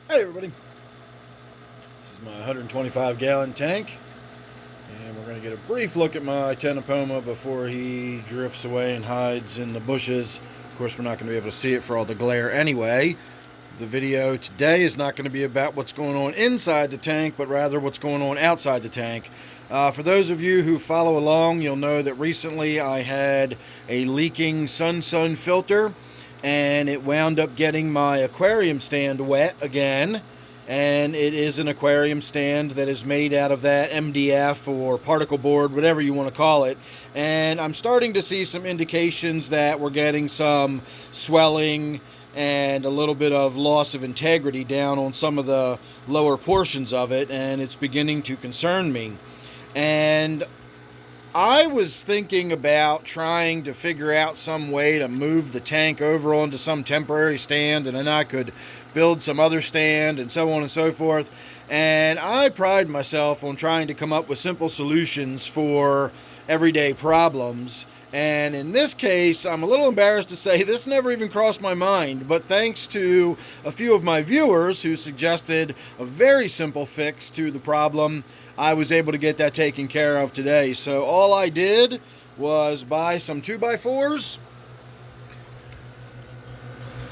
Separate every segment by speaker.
Speaker 1: Hey everybody, this is my 125 gallon tank, and we're going to get a brief look at my Tenopoma before he drifts away and hides in the bushes. Of course, we're not going to be able to see it for all the glare anyway. The video today is not going to be about what's going on inside the tank, but rather what's going on outside the tank. For those of you who follow along, you'll know that recently I had a leaking sun filter, and it wound up getting my aquarium stand wet again. And it is an aquarium stand that is made out of that MDF or particle board, whatever you want to call it. And I'm starting to see some indications that we're getting some swelling and a little bit of loss of integrity down on some of the lower portions of it, and it's beginning to concern me. And I was thinking about trying to figure out some way to move the tank over onto some temporary stand, and then I could build some other stand and so on and so forth. And I pride myself on trying to come up with simple solutions for everyday problems. And in this case, I'm a little embarrassed to say this never even crossed my mind, but thanks to a few of my viewers who suggested a very simple fix to the problem, I was able to get that taken care of today. So all I did was buy some 2x4s,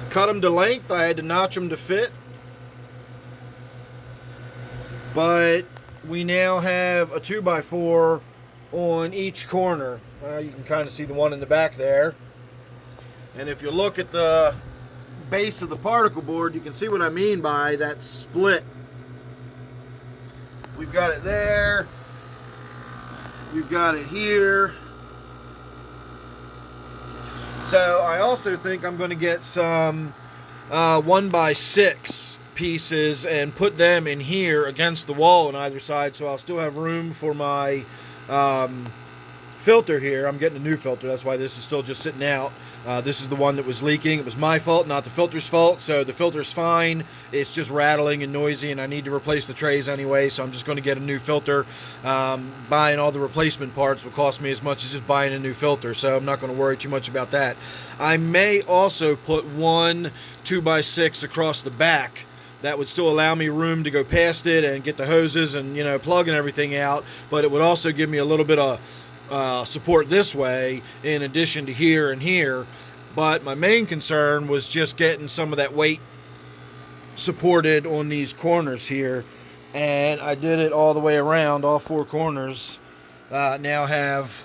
Speaker 1: cut them to length. I had to notch them to fit. But we now have a 2x4 on each corner. You can kind of see the one in the back there. And if you look at the base of the particle board, you can see what I mean by that split. We've got it there. We've got it here. So I also think I'm going to get some 1x6 pieces and put them in here against the wall on either side, so I'll still have room for my filter here. I'm getting a new filter, that's why this is still just sitting out. This is the one that was leaking. It was my fault, not the filter's fault, so the filter's fine. It's just rattling and noisy, and I need to replace the trays anyway, so I'm just going to get a new filter. Buying all the replacement parts will cost me as much as just buying a new filter, so I'm not going to worry too much about that. I may also put one 2x6 across the back. That would still allow me room to go past it and get the hoses and, plug and everything out, but it would also give me a little bit of support this way in addition to here and here. But my main concern was just getting some of that weight supported on these corners here, and I did it all the way around. All four corners now have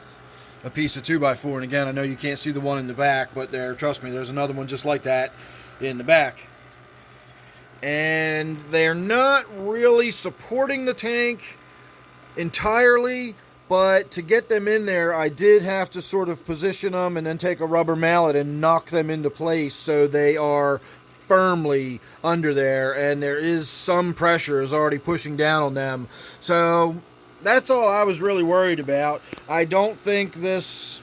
Speaker 1: a piece of 2x4, and again, I know you can't see the one in the back, but trust me, there's another one just like that in the back. And they're not really supporting the tank entirely, but to get them in there, I did have to sort of position them and then take a rubber mallet and knock them into place so they are firmly under there, and there is some pressure is already pushing down on them. So that's all I was really worried about. I don't think this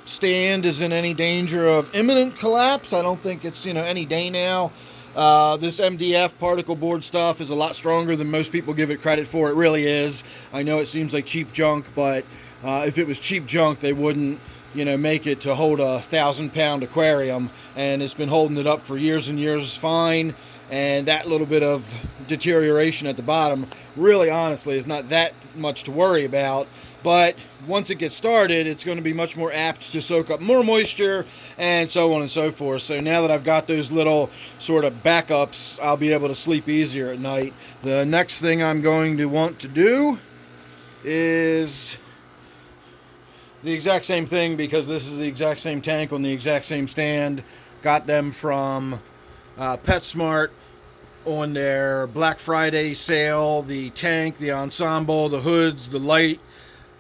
Speaker 1: stand is in any danger of imminent collapse. I don't think it's, any day now. This MDF particle board stuff is a lot stronger than most people give it credit for. It really is. I know it seems like cheap junk, but if it was cheap junk, they wouldn't, make it to hold a 1,000-pound aquarium. And it's been holding it up for years and years fine. And that little bit of deterioration at the bottom, really, honestly, is not that much to worry about. But once it gets started, it's going to be much more apt to soak up more moisture and so on and so forth. So now that I've got those little sort of backups, I'll be able to sleep easier at night. The next thing I'm going to want to do is the exact same thing, because this is the exact same tank on the exact same stand. Got them from PetSmart on their Black Friday sale. The tank, the ensemble, the hoods, the light,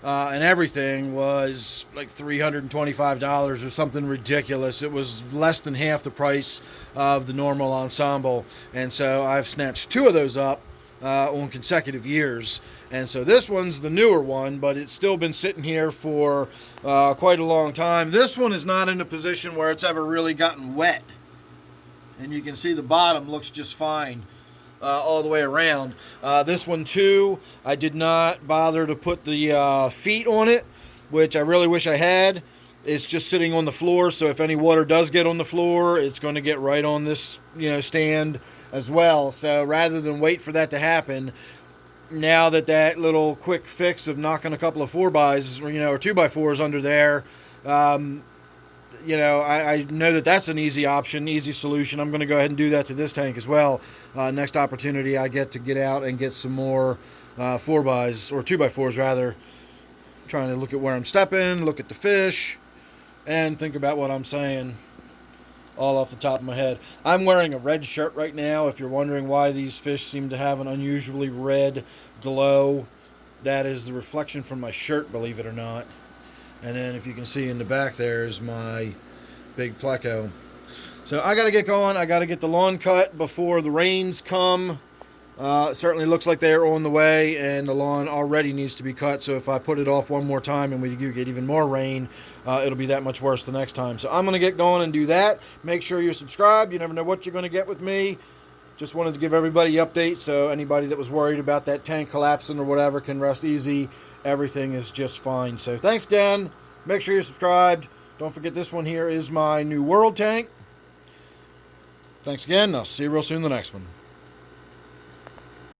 Speaker 1: and everything was like $325 or something ridiculous. It was less than half the price of the normal ensemble. And so I've snatched two of those up on consecutive years. And so this one's the newer one, but it's still been sitting here for quite a long time. This one is not in a position where it's ever really gotten wet. And you can see the bottom looks just fine all the way around. This one too, I did not bother to put the feet on it, which I really wish I had. It's just sitting on the floor, so if any water does get on the floor, it's going to get right on this, stand as well. So rather than wait for that to happen, now that little quick fix of knocking a couple of 4x, or 2x4s under there, I know that's an easy option, easy solution. I'm going to go ahead and do that to this tank as well. Next opportunity I get to get out and get some more 4x, or 2x4s rather. I'm trying to look at where I'm stepping, look at the fish, and think about what I'm saying all off the top of my head. I'm wearing a red shirt right now. If you're wondering why these fish seem to have an unusually red glow, that is the reflection from my shirt, believe it or not. And then if you can see in the back there is my big pleco. So I got to get going. I got to get the lawn cut before the rains come. It certainly looks like they're on the way, and the lawn already needs to be cut. So if I put it off one more time and we do get even more rain, it'll be that much worse the next time. So I'm going to get going and do that. Make sure you're subscribed. You never know what you're going to get with me. Just wanted to give everybody updates, so anybody that was worried about that tank collapsing or whatever can rest easy. Everything is just fine. So thanks again. Make sure you're subscribed. Don't forget, this one here is my new world tank. Thanks again. I'll see you real soon in the next one.